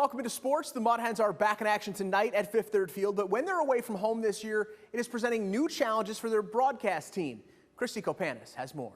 Welcome into sports. The Mud Hens are back in action tonight at Firth Third Field, but when they're away from home this year, it is presenting new challenges for their broadcast team. Christy Kopanis has more.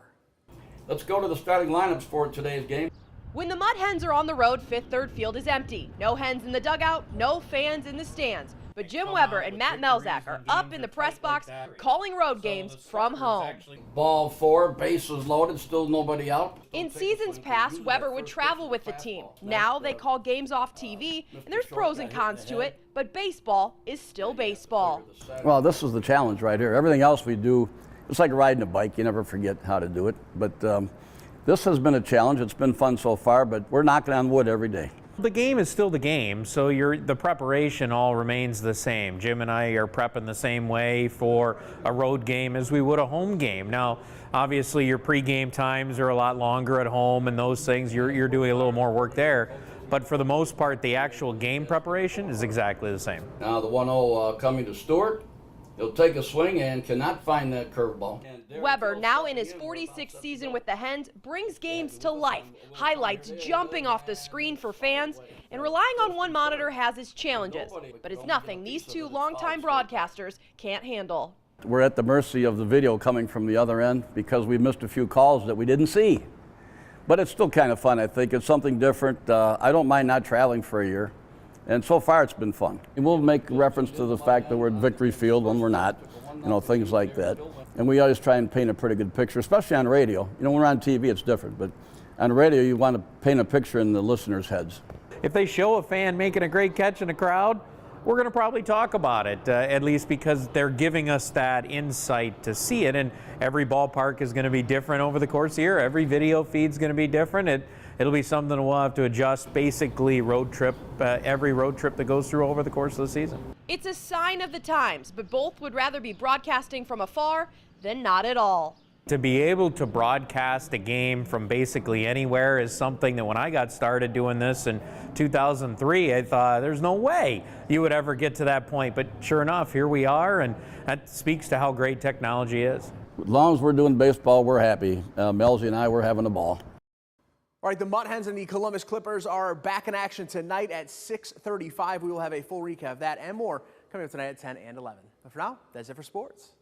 Let's go to the starting lineups for today's game. When the Mud Hens are on the road, Firth Third Field is empty. No hens in the dugout, no fans in the stands. But Jim Weber and Matt Melzak are up in the press box calling road games from home. Ball 4, bases loaded, still nobody out. In seasons past, Weber would travel with the team. Now they call games off TV, and there's pros and cons to it, but baseball is still baseball. Well, this is the challenge right here. Everything else we do, it's like riding a bike. You never forget how to do it. But this has been a challenge. It's been fun so far, but we're knocking on wood every day. The game is still the game, so the preparation all remains the same. Jim and I are prepping the same way for a road game as we would a home game. Now, obviously, your pregame times are a lot longer at home, and those things, you're doing a little more work there. But for the most part, the actual game preparation is exactly the same. Now the 1-0 coming to Stewart. He'll take a swing and cannot find that curveball. Weber, now in his 46th season with the Hens, brings games to life. Highlights jumping off the screen for fans, and relying on one monitor has its challenges. But it's nothing these two longtime broadcasters can't handle. We're at the mercy of the video coming from the other end because we missed a few calls that we didn't see. But it's still kind of fun, I think. It's something different. I don't mind not traveling for a year. And so far, it's been fun. And we'll make reference to the fact that we're at Victory Field when we're not, things like that. And we always try and paint a pretty good picture, especially on radio. When we're on TV, it's different, but on radio, you want to paint a picture in the listeners' heads. If they show a fan making a great catch in a crowd, we're going to probably talk about it, at least because they're giving us that insight to see it. And every ballpark is going to be different over the course of the year. Every video feed's going to be different. It'll be something we'll have to adjust, basically every road trip that goes through over the course of the season. It's a sign of the times, but both would rather be broadcasting from afar than not at all. To be able to broadcast a game from basically anywhere is something that when I got started doing this in 2003, I thought there's no way you would ever get to that point. But sure enough, here we are, and that speaks to how great technology is. As long as we're doing baseball, we're happy. Melzy and I, we're having a ball. All right, the Mud Hens and the Columbus Clippers are back in action tonight at 6:35. We will have a full recap of that and more coming up tonight at 10 and 11. But for now, that's it for sports.